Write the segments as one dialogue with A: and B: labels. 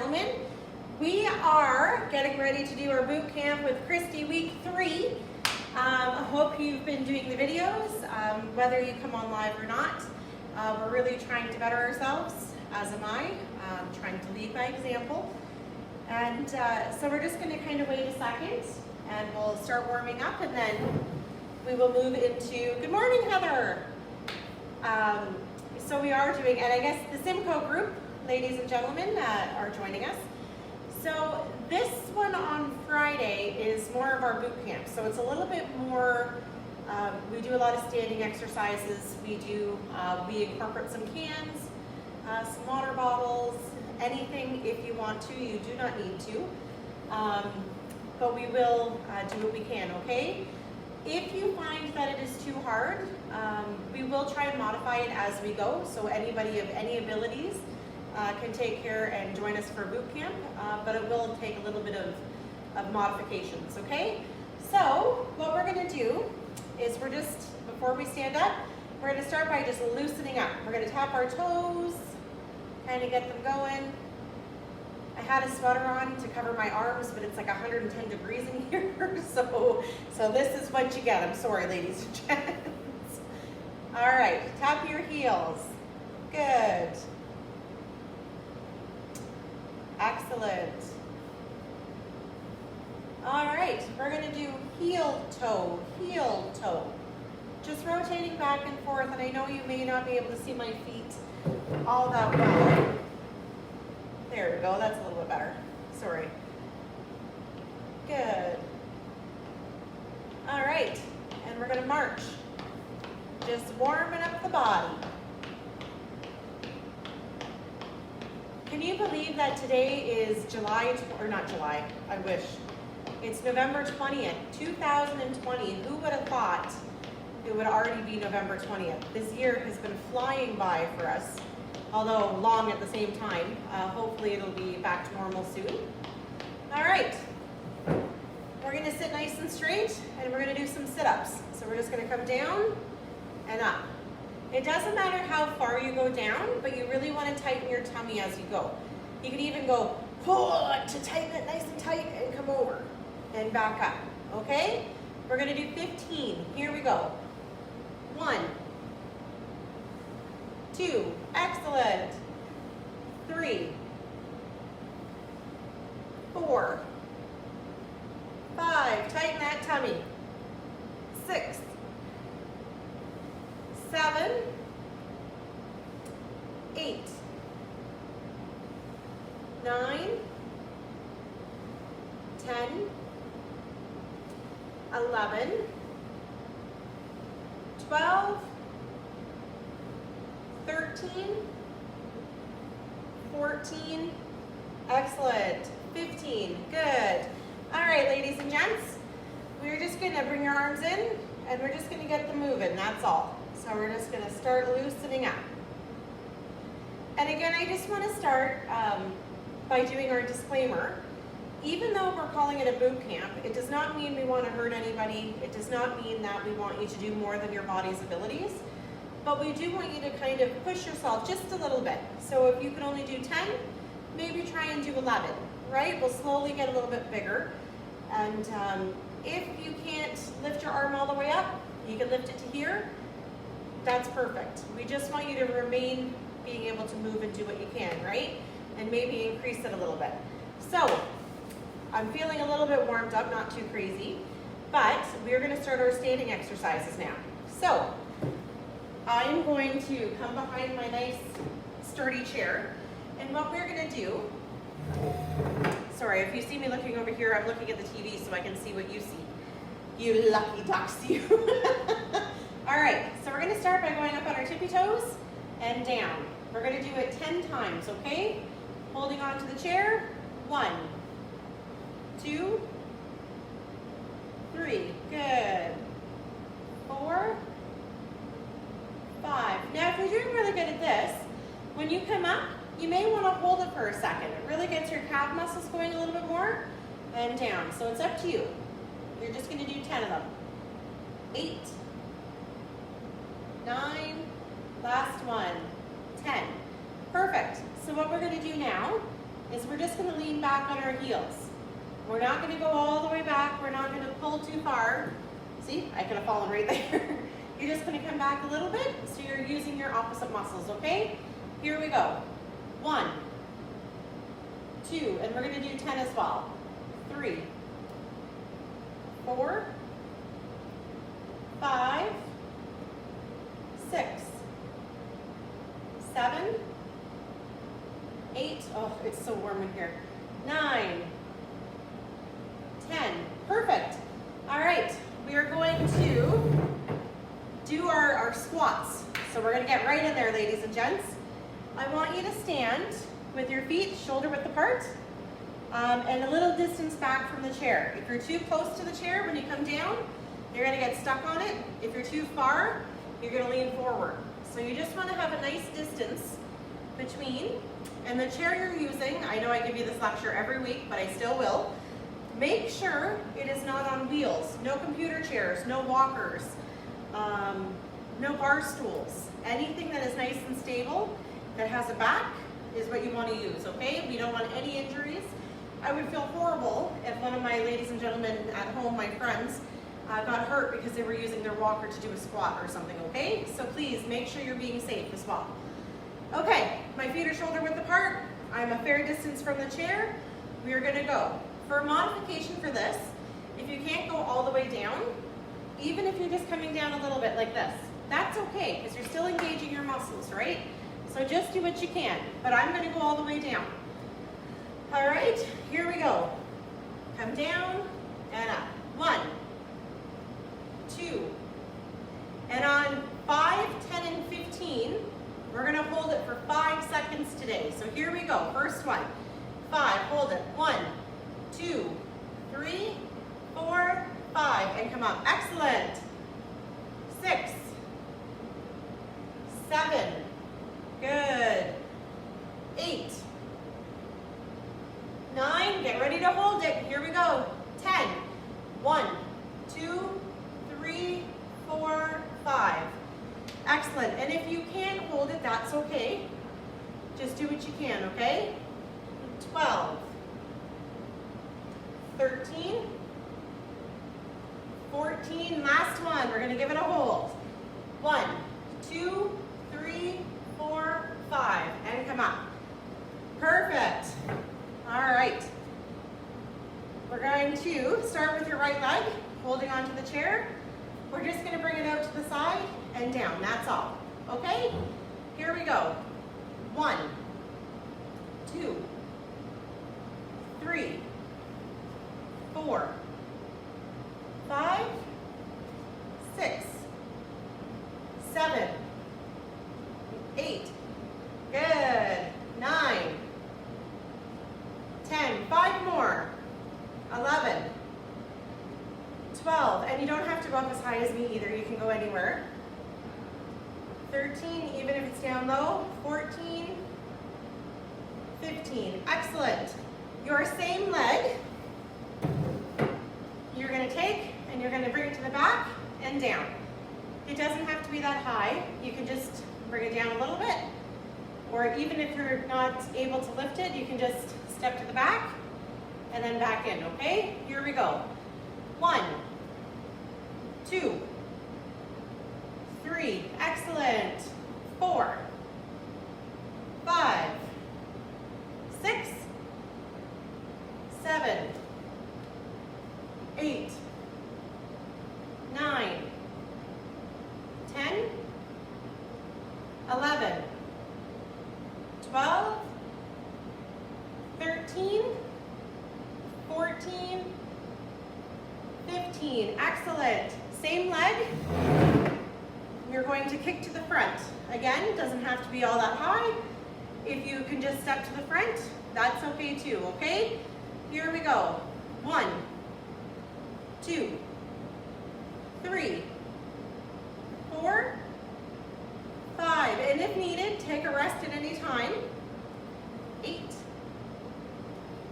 A: gentlemen, we are getting ready to do our boot camp with Cristy week 3. I hope you've been doing the videos, whether you come on live or not. We're really trying to better ourselves, as am I, trying to lead by example. And so we're just going to kind of wait a second and we'll start warming up, and then we will move into, good morning, Heather. So we are doing, and I guess the Simcoe group, ladies and gentlemen, are joining us. So this one on Friday is more of our boot camp. So it's a little bit more, we do a lot of standing exercises. We incorporate some cans, some water bottles, anything if you want to. You do not need to, but we will do what we can, okay? If you find that it is too hard, we will try and modify it as we go. So anybody of any abilities can take care and join us for boot camp, but it will take a little bit of modifications, okay? So what we're gonna do is before we stand up, we're gonna start by just loosening up. We're gonna tap our toes, kind of get them going. I had a sweater on to cover my arms, but it's like 110 degrees in here, so this is what you get. I'm sorry, ladies and gents. All right, tap your heels. Good. Excellent. All right, we're gonna do heel toe. Just rotating back and forth, and I know you may not be able to see my feet all that well. There we go, that's a little bit better. Sorry. Good. All right, and we're gonna march. Just warming up the body. Can you believe that today is I wish. It's November 20th, 2020. Who would have thought it would already be November 20th? This year has been flying by for us, although long at the same time. Hopefully it'll be back to normal soon. All right, we're gonna sit nice and straight, and we're gonna do some sit-ups. So we're just gonna come down and up. It doesn't matter how far you go down, but you really want to tighten your tummy as you go. You can even go to tighten it nice and tight and come over and back up, okay? We're gonna do 15, here we go. 1, 2, excellent. 3, 4, 5, tighten that tummy. 6, 7, 8, 9, 10, 11, 12, 13, 14, excellent, 15, good. All right, ladies and gents, we're just gonna bring your arms in and we're just gonna get them moving, that's all. So we're just gonna start loosening up. And again, I just wanna start by doing our disclaimer. Even though we're calling it a boot camp, it does not mean we wanna hurt anybody. It does not mean that we want you to do more than your body's abilities. But we do want you to kind of push yourself just a little bit. So if you can only do 10, maybe try and do 11, right? We'll slowly get a little bit bigger. And if you can't lift your arm all the way up, you can lift it to here. That's perfect. We just want you to remain being able to move and do what you can, right? And maybe increase it a little bit. So, I'm feeling a little bit warmed up, not too crazy, but we're gonna start our standing exercises now. So, I'm going to come behind my nice sturdy chair, and what we're gonna do, sorry, if you see me looking over here, I'm looking at the TV so I can see what you see. You lucky ducks, you. All right, so we're gonna start by going up on our tippy toes and down. We're gonna do it 10 times, okay? Holding on to the chair. 1, 2, 3, good. 4, 5. Now, if you're doing really good at this, when you come up, you may want to hold it for a second. It really gets your calf muscles going a little bit more, and down. So it's up to you. You're just going to do 10 of them. 8, 9, last one, 10. Perfect. So what we're going to do now is we're just gonna lean back on our heels. We're not gonna go all the way back. We're not gonna pull too far. See, I could have fallen right there. You're just gonna come back a little bit, so you're using your opposite muscles, okay? Here we go. 1, 2, and we're gonna do 10 as well. 3, 4, 5, 6, 7, 8, oh, it's so warm in here. 9, 10, perfect. All right, we are going to do our squats. So we're gonna get right in there, ladies and gents. I want you to stand with your feet shoulder width apart and a little distance back from the chair. If you're too close to the chair, when you come down, you're gonna get stuck on it. If you're too far, you're gonna lean forward. So you just wanna have a nice distance between, and the chair you're using, I know I give you this lecture every week, but I still will. Make sure it is not on wheels. No computer chairs, no walkers, no bar stools. Anything that is nice and stable, that has a back, is what you want to use, okay? We don't want any injuries. I would feel horrible if one of my ladies and gentlemen at home, my friends, got hurt because they were using their walker to do a squat or something, okay? So please make sure you're being safe as well. Okay, my feet are shoulder width apart. I'm a fair distance from the chair. We are gonna go. For a modification for this, if you can't go all the way down, even if you're just coming down a little bit like this, that's okay, because you're still engaging your muscles, right? So just do what you can, but I'm gonna go all the way down. All right, here we go. Come down and up. 1, 2, and on 5, 10, and 15, we're gonna hold it for 5 seconds today. So here we go, first one. 5, hold it. 1, 2, 3, 4, 5, and come up. Excellent. 6, 7, good. 8, 9, get ready to hold it. Here we go. 10, 1, 2, 3, 4, 5. Excellent. And if you can't hold it, that's okay. Just do what you can, okay? 12, 13, 14, last one. We're gonna give it a hold. 1, 2, 3, 4, 5, and come up. Perfect. All right. We're going to start with your right leg, holding onto the chair. We're just gonna bring it out to the side and down, that's all. Okay? Here we go. 1, 2, 3, 4, 5, 6, 7, 8, good, 9, 10, 5 more, 11, 12, and you don't have to go up as high as me either, you can go anywhere. 13, even if it's down low, 14, 15, excellent. Your same leg, you're gonna take and you're gonna bring it to the back and down. It doesn't have to be that high. You can just bring it down a little bit, or even if you're not able to lift it, you can just step to the back and then back in, okay? Here we go. 1, 2, 3, excellent. 4, 5, 6, 7, 8, 9, 10, 11, 12, 13, 14, 15. Excellent. Same leg. You're going to kick to the front. Again, it doesn't have to be all that high. If you can just step to the front, that's okay too, okay? Here we go. 1, 2, 3, 4, 5. And if needed, take a rest at any time. 8,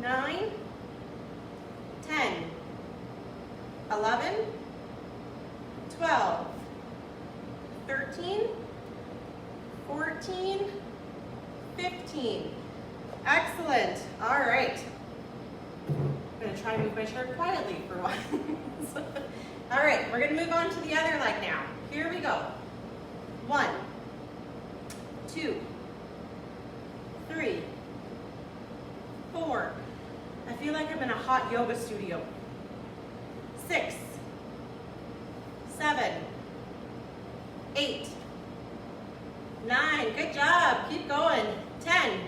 A: 9, 10, 11, 12, 13, 14, 15. Excellent. All right. I'm going to try and move my chair quietly for once. All right, we're going to move on to the other leg now. Here we go. 1, 2, 3, 4. I feel like I'm in a hot yoga studio. 6, 7, 8, 9. Good job. Keep going. 10,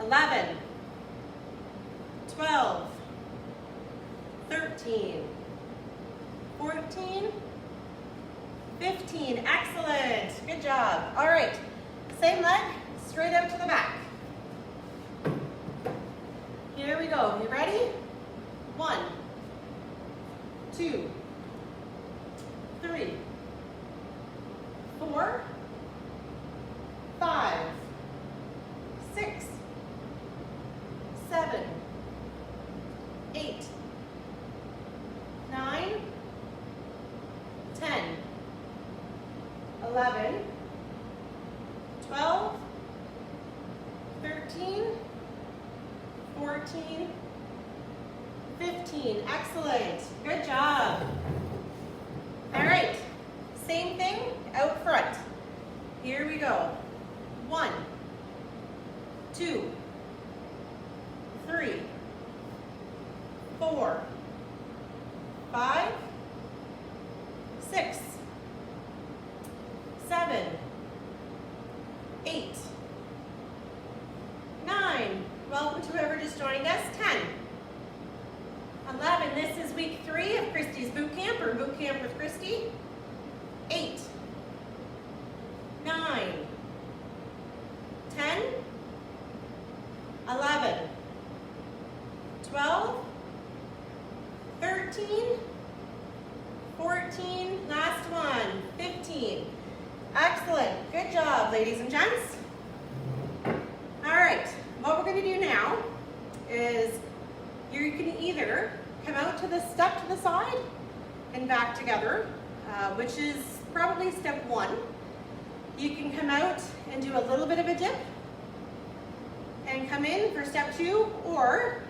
A: 11, 12, 13, 14, 15. Excellent. Good job. All right. Same leg, straight out to the back. Here we go. You ready? 1, 2, 3, 4, 5, 6, 7, 8, 9, 10, 11, 12, 13, 14, 15. Excellent. Good job. All right. Same thing out front. Here we go. 1, 2, 3, 4, 5, 6, 7, 8, 9. Welcome to whoever just joined us. 10, 11. This is week 3 of Christy's boot camp, or boot camp with Cristy. 8, 9, 10, 11, 12, 13, 14, last one, 15. Excellent. Good job, ladies and gents. All right, what we're going to do now is you can either come out to the step to the side and back together, which is probably step 1. You can come out and do a little bit of a dip and come in for step 2, or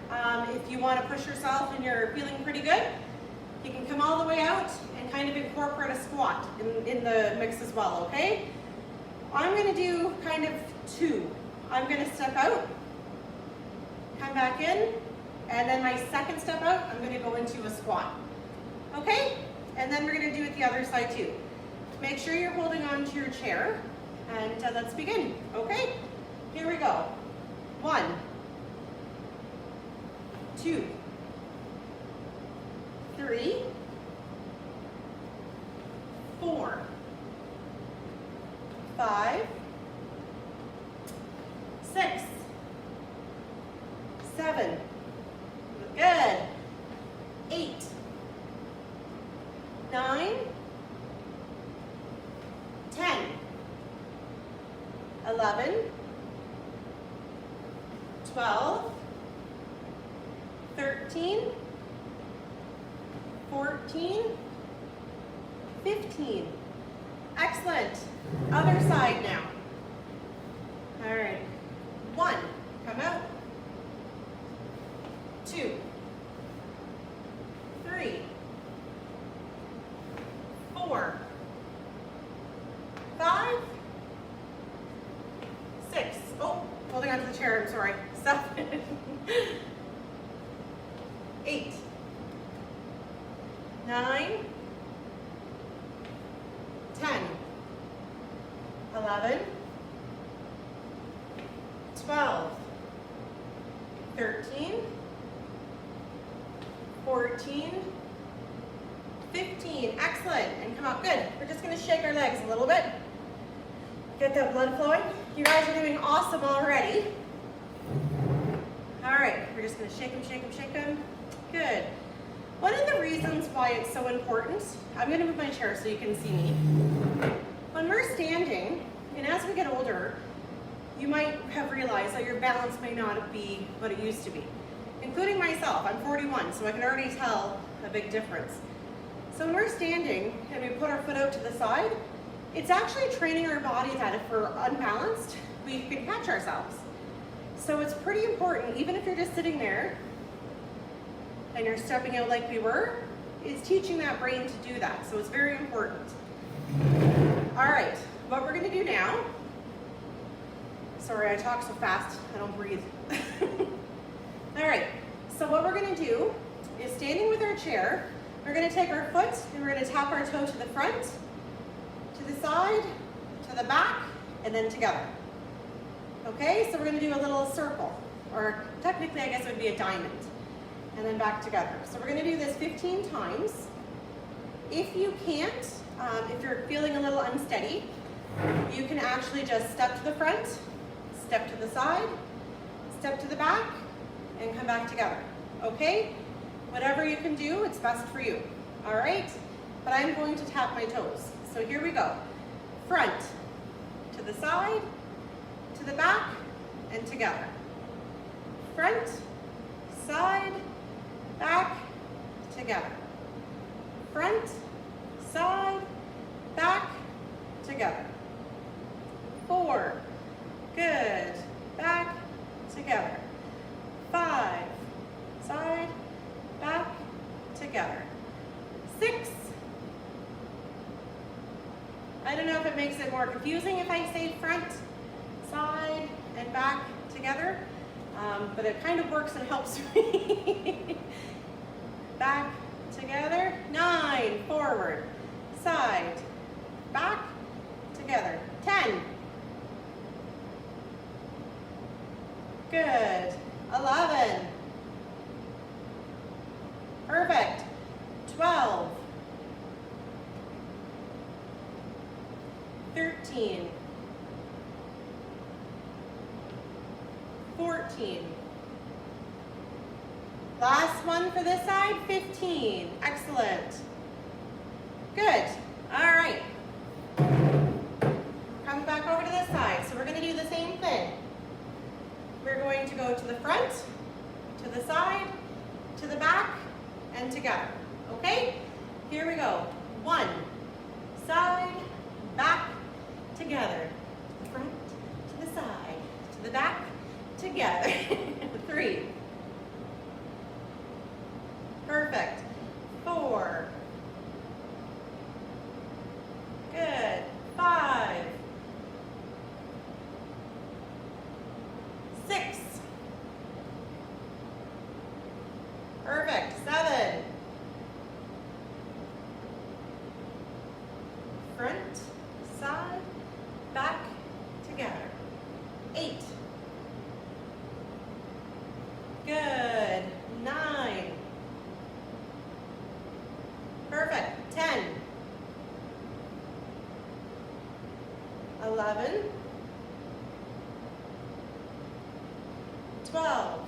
A: if you want to push yourself and you're feeling pretty good, you can come all the way out and kind of incorporate a squat in the mix as well, okay? I'm going to do kind of 2. I'm going to step out, come back in, and then my second step out, I'm going to go into a squat, okay? And then we're going to do it the other side too. Make sure you're holding on to your chair, and let's begin, okay? Here we go. 1, 2, 3, 4, 5, 6, 7, good, 8, 9, 10, 11, 12, 13, 14, 15. Excellent. Other side now. All right. 1, come out. 2, 3, 4, 5, 6. Oh, holding onto the chair, I'm sorry. 7, 8, 9, 10, 11, 12, 13, 14, 15. Excellent. And come out. Good. We're just going to shake our legs a little bit. Get that blood flowing. You guys are doing awesome already. All right. We're just going to shake them, shake them, shake them. Good. One of the reasons why it's so important, I'm going to move my chair so you can see me. When we're standing, and as we get older, you might have realized that your balance may not be what it used to be, including myself. I'm 41, so I can already tell a big difference. So when we're standing and we put our foot out to the side, it's actually training our body that if we're unbalanced, we can catch ourselves. So it's pretty important, even if you're just sitting there and you're stepping out like we were, is teaching that brain to do that. So it's very important. All right, what we're gonna do now, sorry, I talk so fast, I don't breathe. All right, so what we're gonna do is standing with our chair, we're gonna take our foot and we're gonna tap our toe to the front, to the side, to the back, and then together. Okay, so we're gonna do a little circle, or technically I guess it would be a diamond, and then back together. So we're gonna do this 15 times. If you can't, if you're feeling a little unsteady, you can actually just step to the front, step to the side, step to the back, and come back together, okay? Whatever you can do, it's best for you, all right? But I'm going to tap my toes. So here we go. Front, to the side, to the back, and together. Front, side, back, together. Front, side, back, together. 4, good, back, together. 5, side, back, together. 6. I don't know if it makes it more confusing if I say front, side, and back together, but it kind of works and helps me. Back, together. 9, forward, side, back, together. 10. Good. 11. Perfect. 12. 13. 14. Last one for this side, 15. Excellent. Good. All right. Come back over to this side. So we're going to do the same thing. We're going to go to the front, to the side, to the back, and together. Okay? Here we go. 1, side, back, together. To the front, to the side, to the back, together. 3. Perfect. 4. Good. 5. 6. Perfect. 7. Front, side, back, together. 8. Good. 9. Perfect. 10. 11. 12.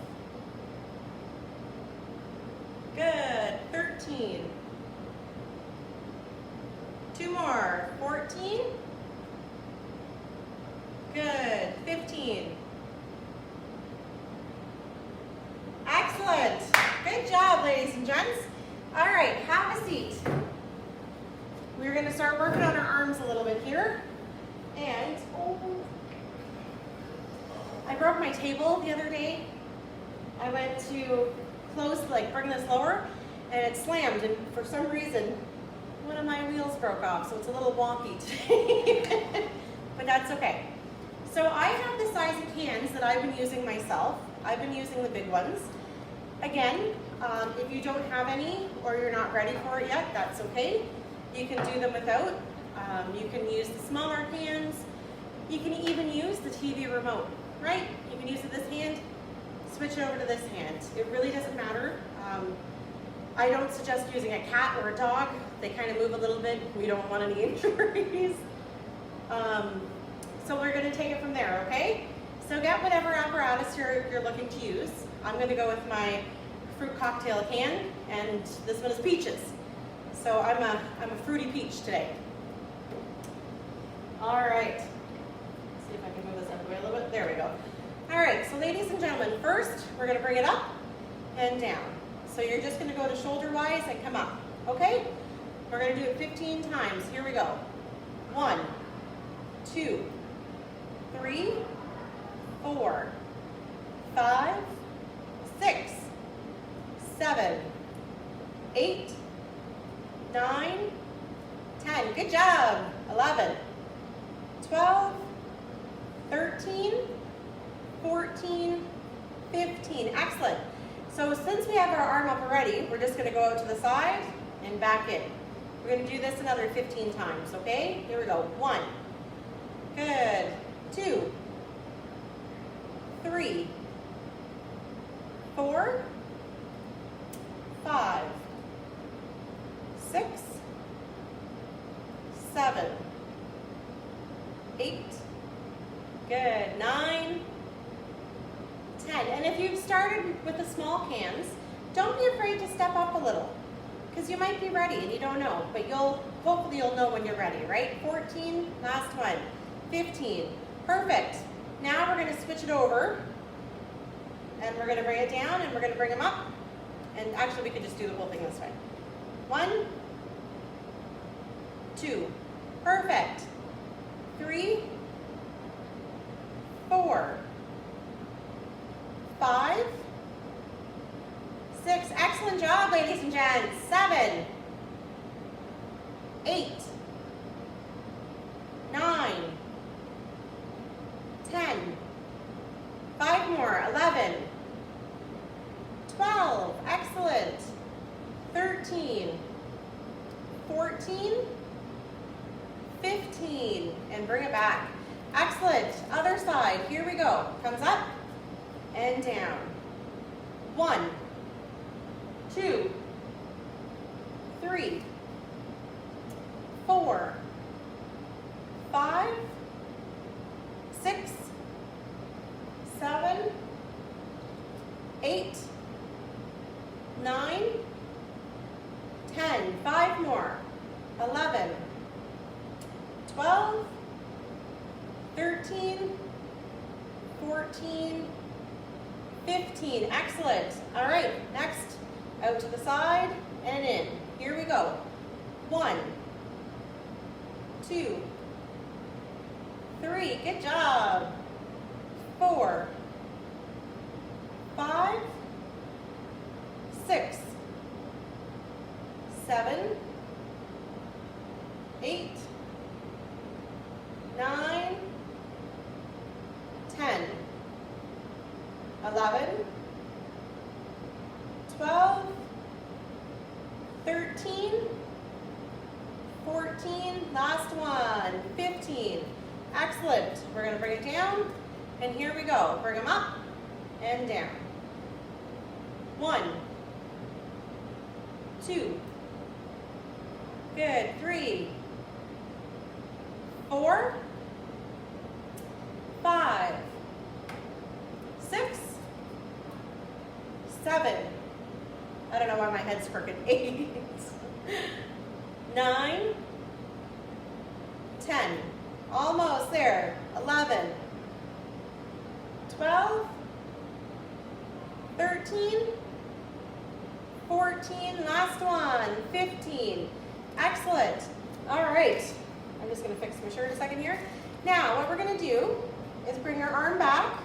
A: Good. 13. 2 more. 14. Good. 15. Excellent. Good job, ladies and gents. All right, have a seat. We're going to start working on our arms a little bit here. And I broke my table the other day. I went to close, bring this lower, and it slammed, and for some reason, one of my wheels broke off, so it's a little wonky today. But that's okay. So I have the size of cans that I've been using myself. I've been using the big ones. Again, if you don't have any or you're not ready for it yet, that's okay. You can do them without. You can use the smaller cans. You can even use the TV remote, right? You can use it this hand, switch it over to this hand. It really doesn't matter. I don't suggest using a cat or a dog. They kind of move a little bit. We don't want any injuries. So we're going to take it from there, okay? So get whatever apparatus you're looking to use. I'm going to go with my fruit cocktail can, and this one is peaches. So I'm a fruity peach today. All right. Let's see if I can move this up a little bit. There we go. All right, so ladies and gentlemen, first we're going to bring it up and down. So you're just going to go to shoulder-wise and come up, okay? We're going to do it 15 times. Here we go. 1, 2, 3, 4, 5, 6, 7, 8, 9, 10. Good job. 11, 12, 13, 14, 15. Excellent. So since we have our arm up already, we're just going to go out to the side and back in. We're going to do this another 15 times, okay? Here we go. 1. Good. 2, 3, 4, 5, 6, 7, 8, good, 9, 10. And if you've started with the small cans, don't be afraid to step up a little, because you might be ready and you don't know, but hopefully you'll know when you're ready, right? 14, last one, 15, perfect. Now we're going to switch it over, and we're going to bring it down, and we're going to bring them up, and actually we could just do the whole thing this way. 1, 2, perfect. 3, 4, 5, 6, excellent job, ladies and gents. 7, 8, 9, 10, 5 more, 11, 12, excellent, 13, 14, 15, and bring it back. Excellent, other side, here we go. Comes up and down. 1, 2, 3, 4, 5, 6, 7, 8, 9, 10, 5 more, 11, 12, 13, 14, 15, excellent. All right, next, out to the side and in. Here we go. 1, 2, 3, good job. 4, 5, 6, 7, 8, 9, 10, 11, 12, 13, 14, last one, 15. Excellent. We're going to bring it down, and here we go. Bring them up and down. 1, 2, good, 3, 4, 5, 6, 7, I don't know why my head's crooked, 8, 9, 10, almost there, 11, 12, 13, 14, last one, 15. Excellent. All right. I'm just going to fix my shirt a second here. Now, what we're going to do is bring your arm back.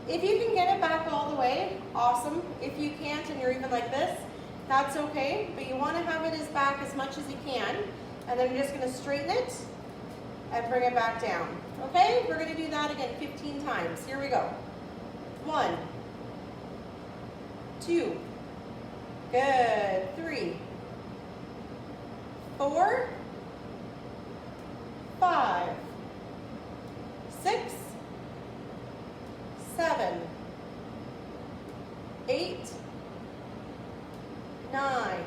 A: If you can get it back all the way, awesome. If you can't and you're even like this, that's okay. But you want to have it as back as much as you can. And then you're just going to straighten it and bring it back down. Okay? We're going to do that again 15 times. Here we go. 1, 2, good, 3, 4, 5, 6, 7, 8, 9,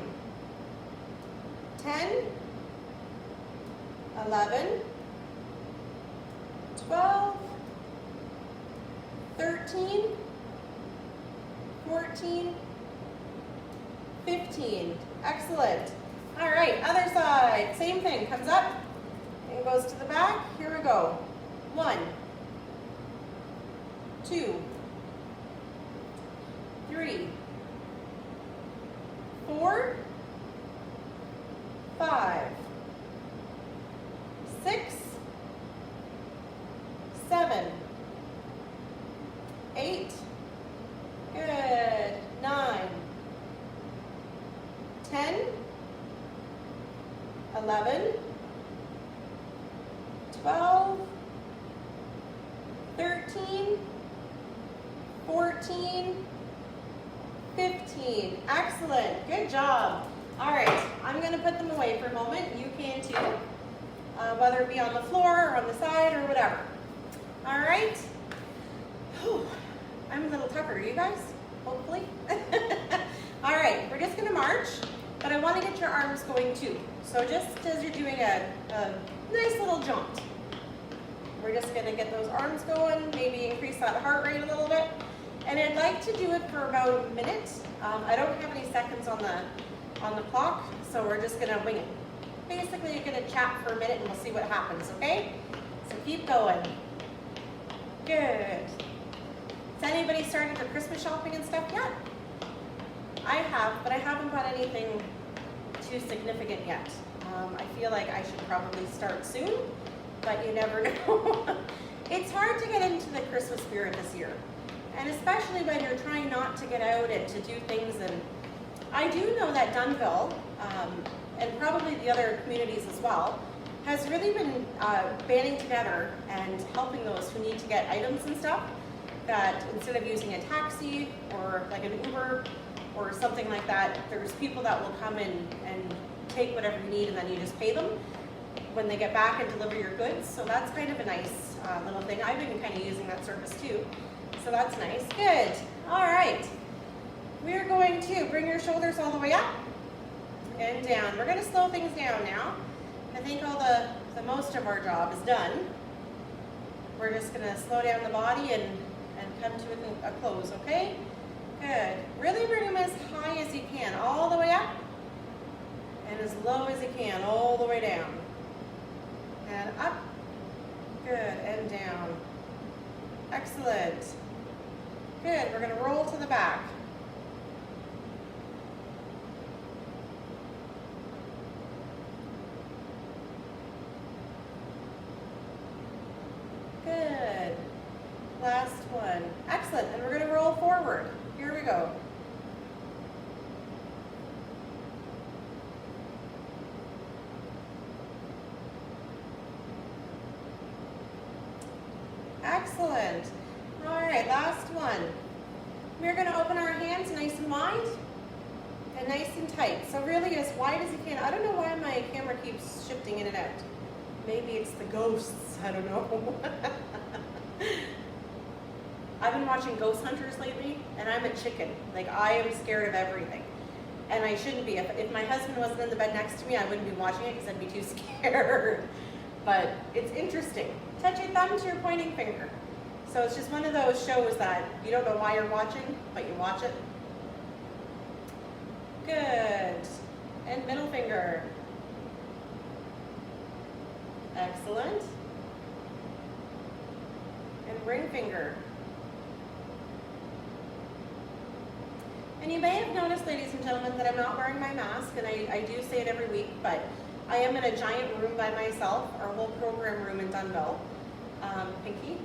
A: 10, 11, 12, 13, 14, 15. Excellent. All right, other side. Same thing. Comes up and goes to the back. Here we go. 1, 2, 3, 4, 5, 6, 7, 8, 11, 12, 13, 14, 15. Excellent. Good job. All right, I'm going to put them away for a moment. You can too, whether it be on the floor or on the side or whatever. All right. Whew. I'm a little tougher. You guys? Hopefully. All right, we're just going to march, but I want to get your arms going too. So just as you're doing a nice little jaunt, we're just going to get those arms going, maybe increase that heart rate a little bit. And I'd like to do it for about a minute. I don't have any seconds on the clock, so we're just going to wing it. Basically, you're going to chat for a minute and we'll see what happens, okay? So keep going. Good. Has anybody started their Christmas shopping and stuff yet? I have, but I haven't bought anything too significant yet. I feel like I should probably start soon, but you never know. It's hard to get into the Christmas spirit this year, and especially when you're trying not to get out and to do things. And I do know that Dunnville, and probably the other communities as well, has really been banding together and helping those who need to get items and stuff, that instead of using a taxi or like an Uber or something like that, there's people that will come in and take whatever you need, and then you just pay them when they get back and deliver your goods. So that's kind of a nice little thing. I've been kind of using that service too. So that's nice. Good. All right. We're going to bring your shoulders all the way up and down. We're going to slow things down now. I think all the most of our job is done. We're just going to slow down the body and come to a close, okay? Good. Really bring them as high as you can, all the way up, and as low as you can, all the way down. And up. Good. And down. Excellent. Good. We're going to roll to the back. Good. Last one. Excellent. And we're going to roll forward. Here we go. Excellent. All right, last one. We're going to open our hands nice and wide and nice and tight. So really as wide as you can. I don't know why my camera keeps shifting in and out. Maybe it's the ghosts. I don't know. I've been watching Ghost Hunters lately, and I'm a chicken. Like, I am scared of everything. And I shouldn't be. If my husband wasn't in the bed next to me, I wouldn't be watching it because I'd be too scared. But it's interesting. Touch your thumb to your pointing finger. So it's just one of those shows that you don't know why you're watching, but you watch it. Good. And middle finger. Excellent. And ring finger. And you may have noticed, ladies and gentlemen, that I'm not wearing my mask, and I do say it every week, but I am in a giant room by myself, our whole program room in Dunnville, Pinky.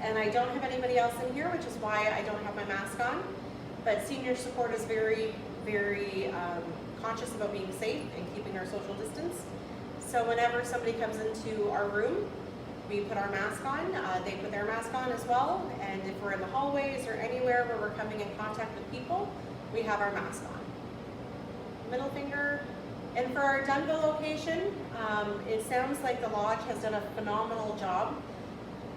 A: And I don't have anybody else in here, which is why I don't have my mask on. But senior support is very, very conscious about being safe and keeping our social distance. So whenever somebody comes into our room, we put our mask on, they put their mask on as well, and if we're in the hallways or anywhere where we're coming in contact with people, we have our mask on. Middle finger. And for our Dunnville location, it sounds like the Lodge has done a phenomenal job.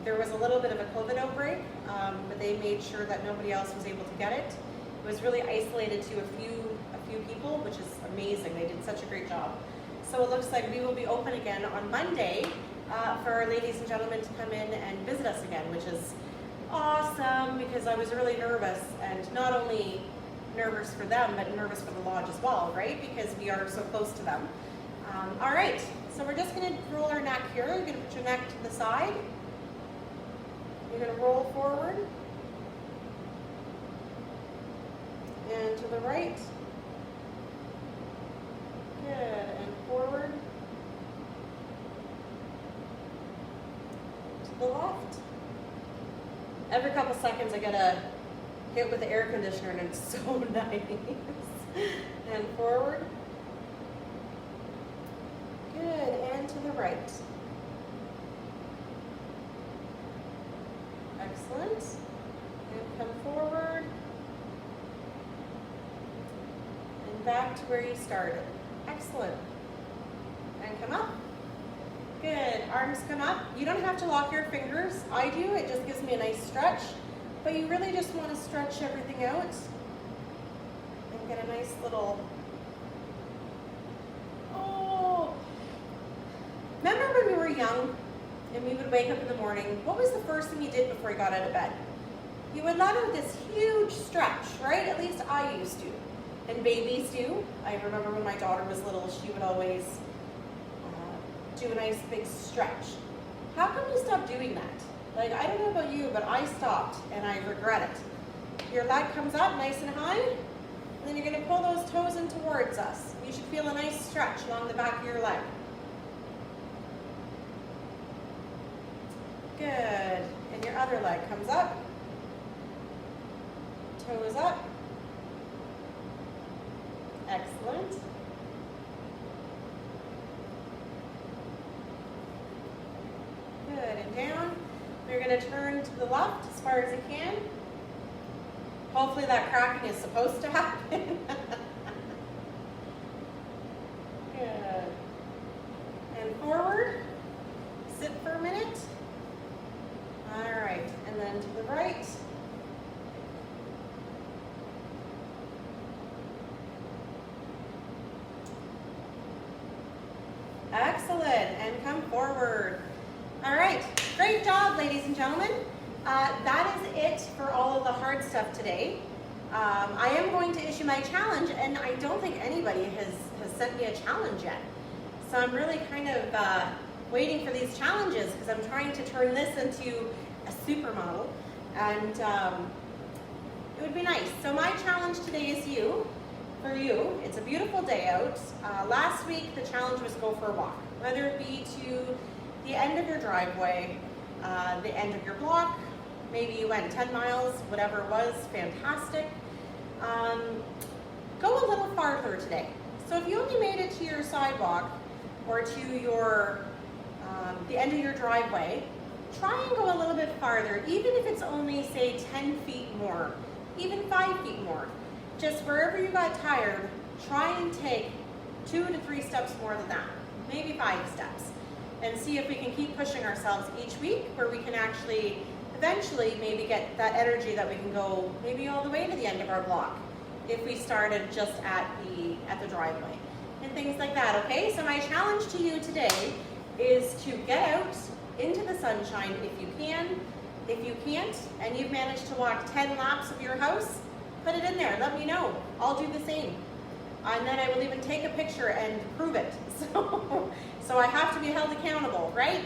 A: There was a little bit of a COVID outbreak, but they made sure that nobody else was able to get it. It was really isolated to a few people, which is amazing. They did such a great job. So it looks like we will be open again on Monday for our ladies and gentlemen to come in and visit us again, which is awesome because I was really nervous, and not only nervous for them, but nervous for the Lodge as well, right? Because we are so close to them. All right, so we're just going to roll our neck here. You're going to put your neck to the side. You're going to roll forward and to the right. Good, and forward. To the left. Every couple seconds I get a hit with the air conditioner and it's so nice. And forward. Good, and to the right. Excellent. And come forward. And back to where you started. Excellent. And come up. Good, arms come up. You don't have to lock your fingers. I do, it just gives me a nice stretch. But you really just want to stretch everything out and get a nice little, oh. Remember when we were young and we would wake up in the morning, what was the first thing you did before you got out of bed? You would let out this huge stretch, right? At least I used to. And babies do. I remember when my daughter was little, she would always do a nice big stretch. How come you stopped doing that? Like, I don't know about you, but I stopped and I regret it. Your leg comes up nice and high, and then you're gonna pull those toes in towards us. You should feel a nice stretch along the back of your leg. Good, and your other leg comes up, toes up. Excellent. Good, and down. You're going to turn to the left as far as you can. Hopefully that cracking is supposed to happen. Good. And forward. Sit for a minute. All right, and then to the right. Excellent, and come forward. All right, great job, ladies and gentlemen. That is it for all of the hard stuff today. I am going to issue my challenge, and I don't think anybody has sent me a challenge yet. So I'm really kind of waiting for these challenges because I'm trying to turn this into a supermodel, and it would be nice. So my challenge today is for you. It's a beautiful day out. Last week the challenge was go for a walk, whether it be to the end of your driveway, the end of your block, maybe you went 10 miles, whatever it was, fantastic. Go a little farther today. So if you only made it to your sidewalk or to your the end of your driveway, try and go a little bit farther, even if it's only, say, 10 feet more, even 5 feet more. Just wherever you got tired, try and take 2 to 3 steps more than that, maybe 5 steps, and see if we can keep pushing ourselves each week where we can actually eventually maybe get that energy that we can go maybe all the way to the end of our block if we started just at the driveway and things like that, okay? So my challenge to you today is to get out into the sunshine if you can. If you can't and you've managed to walk 10 laps of your house, put it in there, let me know. I'll do the same. And then I will even take a picture and prove it. So I have to be held accountable, right?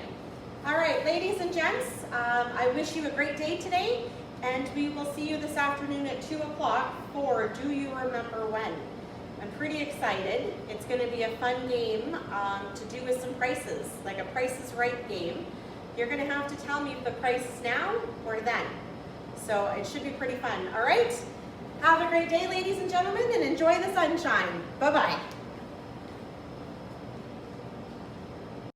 A: All right, ladies and gents, I wish you a great day today, and we will see you this afternoon at 2 o'clock for Do You Remember When? I'm pretty excited. It's gonna be a fun game to do with some prices, like a Price is Right game. You're gonna have to tell me if the price is now or then. So it should be pretty fun, all right? Have a great day, ladies and gentlemen, and enjoy the sunshine. Bye-bye.